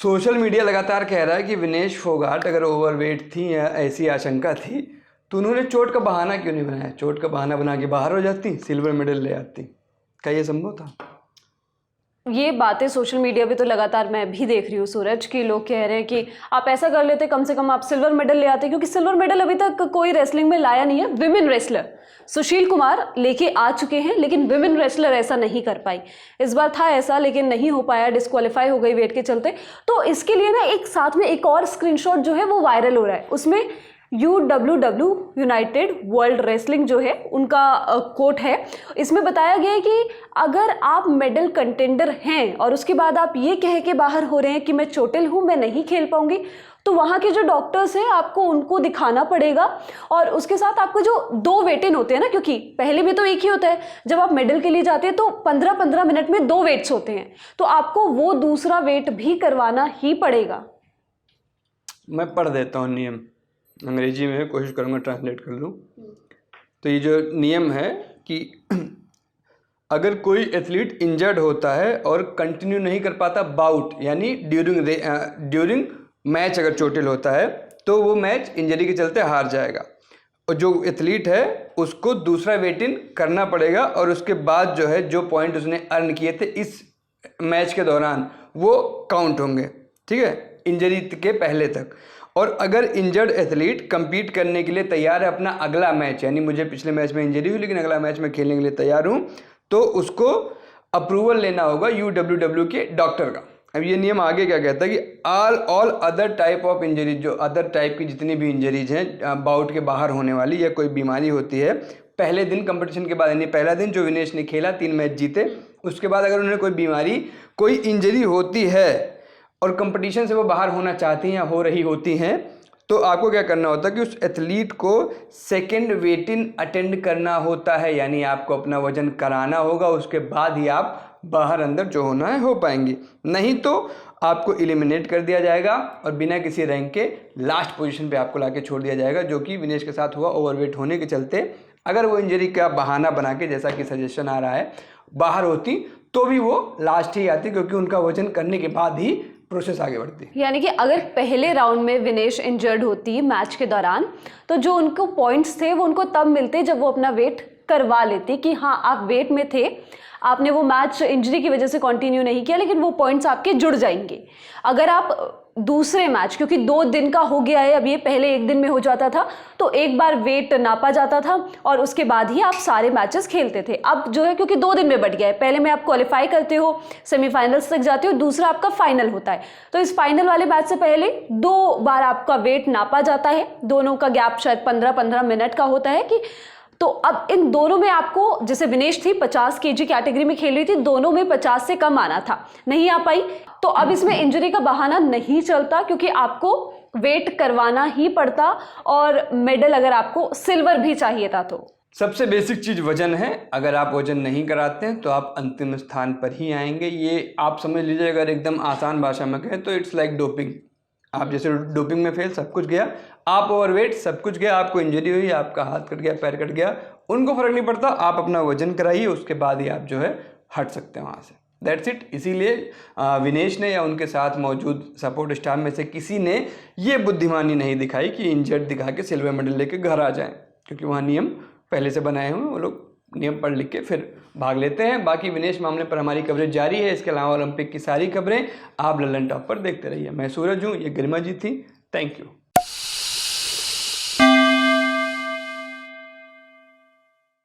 Social media लगातार कह रहा है कि विनेश फोगाट अगर ओवरवेट थी या ऐसी आशंका थी तो उन्होंने चोट का बहाना क्यों नहीं बनाया। चोट का बहाना बना के बाहर हो जाती, सिल्वर मेडल ले आती। क्या ये संभव था? ये बातें सोशल मीडिया पे तो लगातार मैं भी देख रही हूँ सूरज, कि लोग कह रहे हैं कि आप ऐसा कर लेते, कम से कम आप सिल्वर मेडल ले आते, क्योंकि सिल्वर मेडल अभी तक कोई रेसलिंग में लाया नहीं है। विमेन रेसलर सुशील कुमार लेके आ चुके हैं, लेकिन विमेन रेसलर ऐसा नहीं कर पाई। इस बार था ऐसा, लेकिन नहीं हो पाया, डिस्क्वालीफाई हो गई वेट के चलते। तो इसके लिए ना एक साथ में एक और स्क्रीनशॉट जो है वो वायरल हो रहा है। उसमें UWW यूनाइटेड वर्ल्ड रेसलिंग जो है उनका कोट है। इसमें बताया गया है कि अगर आप मेडल कंटेंडर हैं और उसके बाद आप ये कह के बाहर हो रहे हैं कि मैं चोटिल हूँ, मैं नहीं खेल पाऊंगी, तो वहाँ के जो डॉक्टर्स हैं आपको उनको दिखाना पड़ेगा। और उसके साथ आपको जो 2 वेट इन होते हैं ना, क्योंकि पहले में तो एक ही होता है, जब आप मेडल के लिए जाते हैं तो 15-15 मिनट में 2 वेट्स होते हैं, तो आपको वो दूसरा वेट भी करवाना ही पड़ेगा। मैं पढ़ देता हूँ नियम, अंग्रेजी में कोशिश करूँगा ट्रांसलेट कर लूँ। तो ये जो नियम है कि अगर कोई एथलीट इंजर्ड होता है और कंटिन्यू नहीं कर पाता बाउट, यानी ड्यूरिंग मैच अगर चोटिल होता है तो वो मैच इंजरी के चलते हार जाएगा, और जो एथलीट है उसको दूसरा वेट इन करना पड़ेगा, और उसके बाद जो है जो पॉइंट उसने अर्न किए थे इस मैच के दौरान वो काउंट होंगे, ठीक है, इंजरी के पहले तक। और अगर इंजर्ड एथलीट compete करने के लिए तैयार है अपना अगला मैच, यानी मुझे पिछले मैच में इंजरी हुई लेकिन अगला मैच में खेलने के लिए तैयार हूँ, तो उसको अप्रूवल लेना होगा UWW के डॉक्टर का। अब ये नियम आगे क्या कहता है कि all other type of injuries, जो अदर टाइप की जितनी भी इंजरीज हैं बाउट के बाहर होने वाली या कोई बीमारी होती है, पहले दिन कंपटीशन के बाद, यानी पहला दिन जो विनेश ने खेला 3 मैच जीते, उसके बाद अगर उन्हें कोई बीमारी, कोई इंजरी होती है और कंपटीशन से वो बाहर होना चाहती हैं या हो रही होती हैं, तो आपको क्या करना होता है कि उस एथलीट को सेकेंड वेट इन अटेंड करना होता है, यानी आपको अपना वजन कराना होगा, उसके बाद ही आप बाहर अंदर जो होना है हो पाएंगे। नहीं तो आपको एलिमिनेट कर दिया जाएगा और बिना किसी रैंक के लास्ट पोजीशन पे आपको लाके छोड़ दिया जाएगा, जो कि विनेश के साथ हुआ। ओवरवेट होने के चलते अगर वो इंजरी का बहाना बना के, जैसा कि सजेशन आ रहा है, बाहर होती तो भी वो लास्ट ही आती, क्योंकि उनका वजन करने के बाद ही प्रोसेस आगे बढ़ती। यानी कि अगर पहले राउंड में विनेश इंजर्ड होती मैच के दौरान, तो जो उनको पॉइंट्स थे वो उनको तब मिलते जब वो अपना वेट करवा लेती, कि हाँ आप वेट में थे, आपने वो मैच इंजरी की वजह से कंटिन्यू नहीं किया, लेकिन वो पॉइंट्स आपके जुड़ जाएंगे। अगर आप दूसरे मैच, क्योंकि 2 दिन का हो गया है अब, ये पहले 1 दिन में हो जाता था, तो एक बार वेट नापा जाता था और उसके बाद ही आप सारे मैचेस खेलते थे। अब जो है क्योंकि 2 दिन में बढ़ गया है, पहले में आप क्वालिफाई करते हो, सेमीफाइनल्स तक जाते हो, दूसरा आपका फाइनल होता है, तो इस फाइनल वाले मैच से पहले 2 बार आपका वेट नापा जाता है। दोनों का गैप शायद 15-15 मिनट का होता है। कि तो अब इन दोनों में आपको, जैसे विनेश थी 50 kg कैटेगरी में खेल रही थी, दोनों में 50 से कम आना था, नहीं आ पाई, तो अब इसमें इंजरी का बहाना नहीं चलता, क्योंकि आपको वेट करवाना ही पड़ता, और मेडल अगर आपको सिल्वर भी चाहिए था। तो सबसे बेसिक चीज़ वजन है। अगर आप वजन नहीं कराते हैं तो आप अंतिम स्थान पर ही आएंगे। ये आप समझ लीजिए, अगर एकदम आसान भाषा में कहें तो इट्स लाइक डोपिंग। आप जैसे डोपिंग में फेल, सब कुछ गया, आप ओवरवेट, सब कुछ गया, आपको इंजरी हुई, आपका हाथ कट गया, पैर कट गया, उनको फर्क नहीं पड़ता। आप अपना वजन कराइए, उसके बाद ही आप जो है हट सकते हैं वहाँ से। That's it. इसीलिए विनेश ने या उनके साथ मौजूद सपोर्ट स्टाफ में से किसी ने ये बुद्धिमानी नहीं दिखाई कि इंजर्ड दिखा के सिल्वर मेडल लेके घर आ जाएं, क्योंकि वहाँ नियम पहले से बनाए हुए, वो लोग नियम पढ़ लिख के फिर भाग लेते हैं। बाकी विनेश मामले पर हमारी कवरेज जारी है। इसके अलावा ओलंपिक की सारी खबरें आप लल्लन टॉप पर देखते रहिए। मैं सूरज हूँ, ये गरिमा जी थी। Thank you.